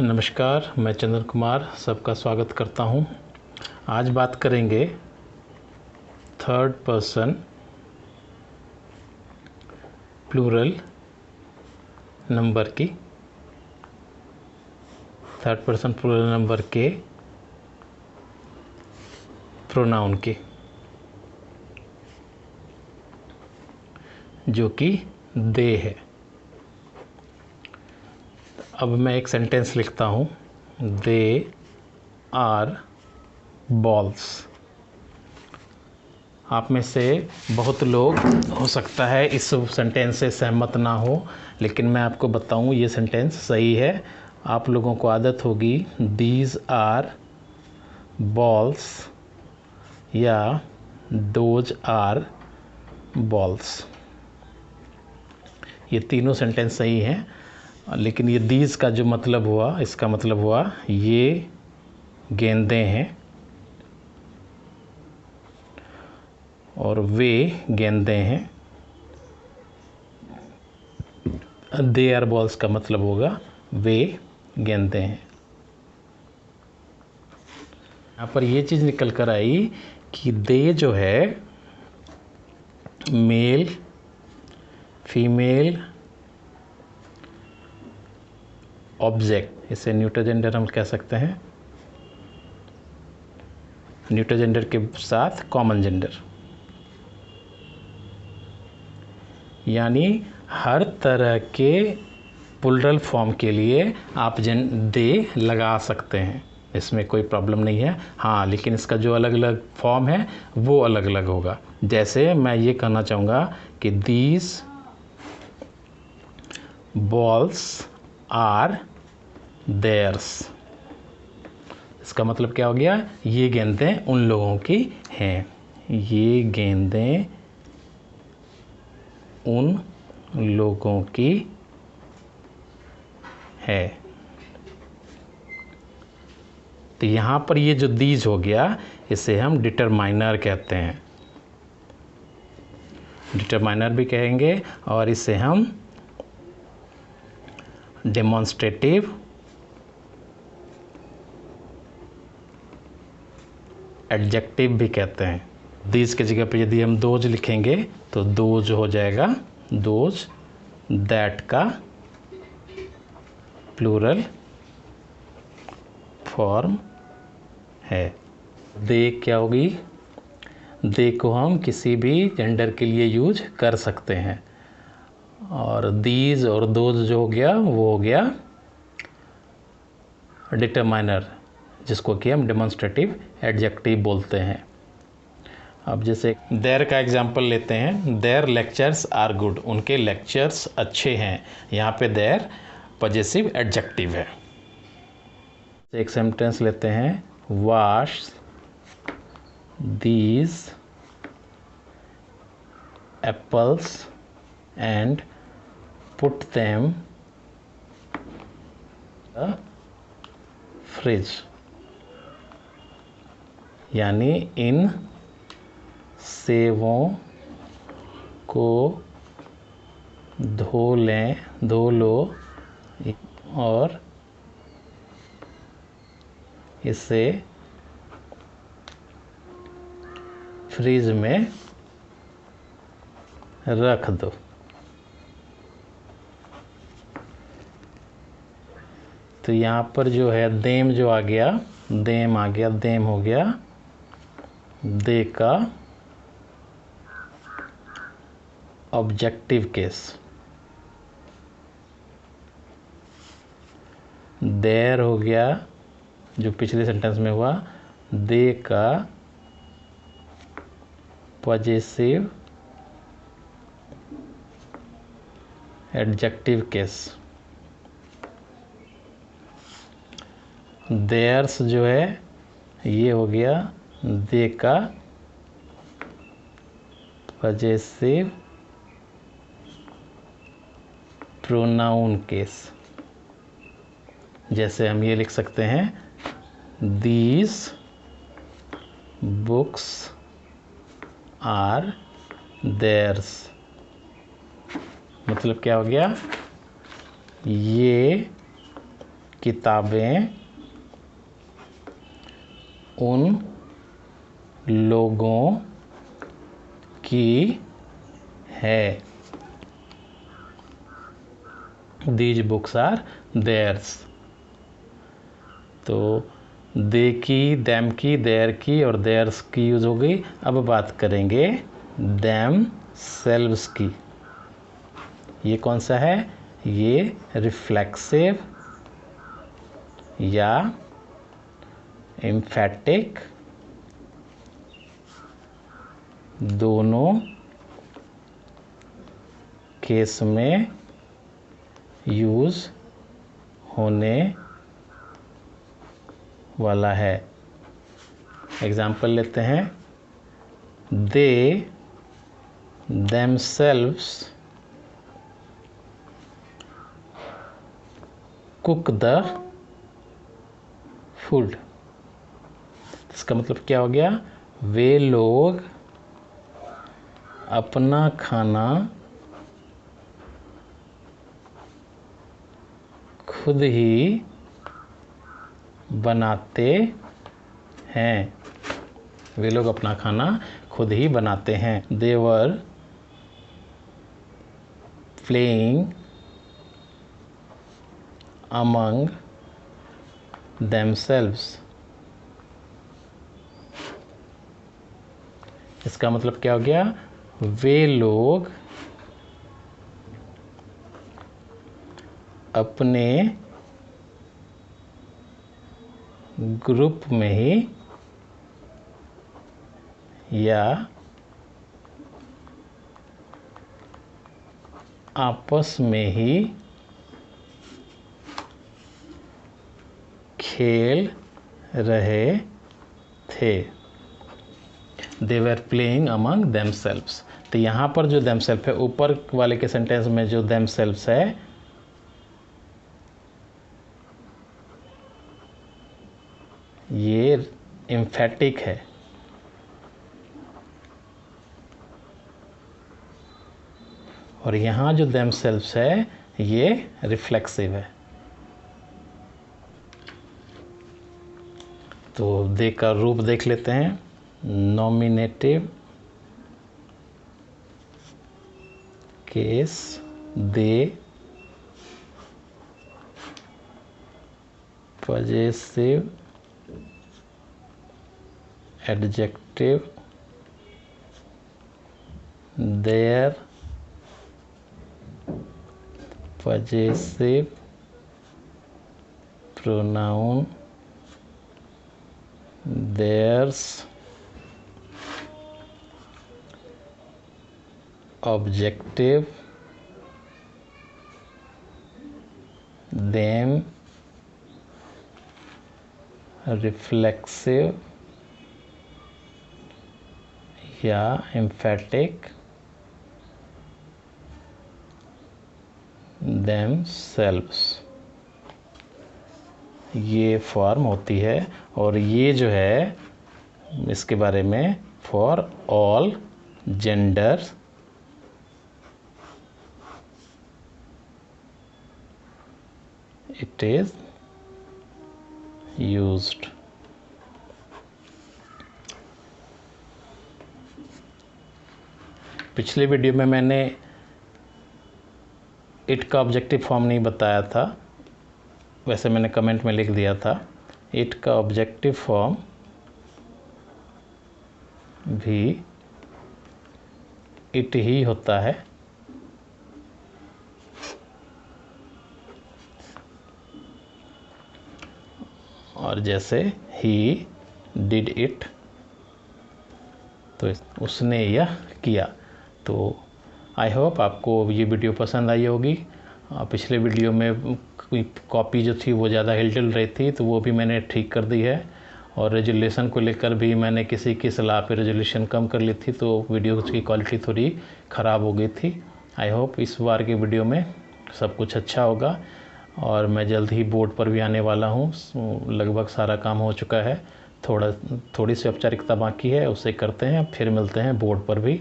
नमस्कार, मैं चंदन कुमार सबका स्वागत करता हूं। आज बात करेंगे थर्ड पर्सन प्लूरल नंबर की, थर्ड पर्सन प्लूरल नंबर के प्रोनाउन की, जो कि दे है। अब मैं एक सेंटेंस लिखता हूँ, दे आर बॉल्स। आप में से बहुत लोग हो सकता है इस सेंटेंस से सहमत ना हो, लेकिन मैं आपको बताऊँ ये सेंटेंस सही है। आप लोगों को आदत होगी दीज आर बॉल्स या दोज आर बॉल्स। ये तीनों सेंटेंस सही हैं, लेकिन ये दीज का जो मतलब हुआ, इसका मतलब हुआ ये गेंदें हैं और वे गेंदें हैं। दे आर बॉल्स का मतलब होगा वे गेंदें हैं। यहाँ पर ये चीज़ निकल कर आई कि दे जो है मेल, फीमेल, ऑब्जेक्ट, इसे न्यूट्रल जेंडर हम कह सकते हैं। न्यूट्रल जेंडर के साथ कॉमन जेंडर, यानी हर तरह के प्लूरल फॉर्म के लिए आप दे लगा सकते हैं, इसमें कोई प्रॉब्लम नहीं है। हाँ, लेकिन इसका जो अलग अलग फॉर्म है वो अलग अलग होगा। जैसे मैं ये कहना चाहूँगा कि दीज बॉल्स आर देयर्स। इसका मतलब क्या हो गया? ये गेंदें उन लोगों की हैं, ये गेंदें उन लोगों की है। तो यहाँ पर ये जो दीज हो गया, इसे हम डिटरमाइनर कहते हैं, डिटरमाइनर भी कहेंगे, और इसे हम डेमोन्स्ट्रेटिव एडजेक्टिव भी कहते हैं। दीज की जगह पर यदि हम दोज लिखेंगे तो दोज हो जाएगा दोज, दैट का प्लूरल फॉर्म है। दे क्या होगी? दे को हम किसी भी जेंडर के लिए यूज कर सकते हैं, और दीज और दोज जो हो गया वो हो गया डिटरमाइनर, जिसको कि हम डेमोन्स्ट्रेटिव एडजेक्टिव बोलते हैं। अब जैसे देयर का एग्जाम्पल लेते हैं, देयर लेक्चर्स आर गुड, उनके लेक्चर्स अच्छे हैं। यहाँ पे देयर पॉजेसिव एडजेक्टिव है। एक सेंटेंस लेते हैं, wash these apples and put them the fridge, यानी इन सेबों को धो लो और इसे फ्रिज में रख दो। तो यहाँ पर जो है देम जो आ गया, देम आ गया, देम हो गया दे का ऑब्जेक्टिव केस। देयर हो गया जो पिछले सेंटेंस में हुआ दे का पॉजेसिव एडजेक्टिव केस। देयर्स जो है ये हो गया दे का पॉजेसिव प्रोनाउन केस। जैसे हम ये लिख सकते हैं, दीज बुक्स आर देयर्स। मतलब क्या हो गया? ये किताबें उन लोगों की है। These books are theirs। तो दे की, दैम की, देयर की और देयर्स की यूज हो गई। अब बात करेंगे दैम सेल्व्स की। ये कौन सा है? ये रिफ्लेक्सिव या एम्फेटिक दोनों केस में यूज होने वाला है। एग्जाम्पल लेते हैं। दे themselves कुक द फूड। इसका मतलब क्या हो गया? वे लोग अपना खाना खुद ही बनाते हैं। वे लोग अपना खाना खुद ही बनाते हैं। They were playing among themselves। इसका मतलब क्या हो गया? वे लोग अपने ग्रुप में ही या आपस में ही खेल रहे थे। They were playing among themselves। तो यहाँ पर जो themselves है, ऊपर वाले के सेंटेंस में जो themselves है, ये एम्फेटिक है। और यहाँ जो themselves है, ये रिफ्लेक्सिव है। तो दे का रूप देख लेते हैं। Nominative case they, possessive adjective their, possessive pronoun theirs, objective them, reflexive या emphatic themselves। ये फॉर्म होती है। और ये जो है इसके बारे में for all gender it is used. पिछले वीडियो में मैंने इट का ऑब्जेक्टिव फॉर्म नहीं बताया था, वैसे मैंने कमेंट में लिख दिया था। इट का ऑब्जेक्टिव फॉर्म भी इट ही होता है। और जैसे ही डिड इट, तो उसने यह किया। तो आई होप आपको ये वीडियो पसंद आई होगी। पिछले वीडियो में कॉपी जो थी वो ज़्यादा हिल रही थी, तो वो भी मैंने ठीक कर दी है। और रेजोल्यूशन को लेकर भी मैंने किसी की सलाह पे रेजोल्यूशन कम कर ली थी, तो वीडियो की क्वालिटी थोड़ी ख़राब हो गई थी। आई होप इस बार के वीडियो में सब कुछ अच्छा होगा। और मैं जल्द ही बोर्ड पर भी आने वाला हूँ। लगभग सारा काम हो चुका है, थोड़ी सी औपचारिकता बाकी है, उसे करते हैं, फिर मिलते हैं बोर्ड पर भी।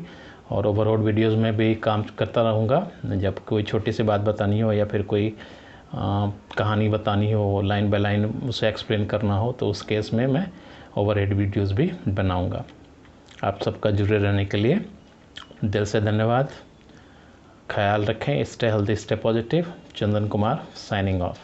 और ओवरऑल वीडियोस में भी काम करता रहूँगा। जब कोई छोटी सी बात बतानी हो या फिर कोई कहानी बतानी हो, लाइन बाय लाइन उसे एक्सप्लेन करना हो, तो उस केस में मैं ओवरहेड वीडियोस भी बनाऊंगा। आप सबका जुड़े रहने के लिए दिल से धन्यवाद। ख्याल रखें, stay healthy, stay positive. Chandan Kumar signing off.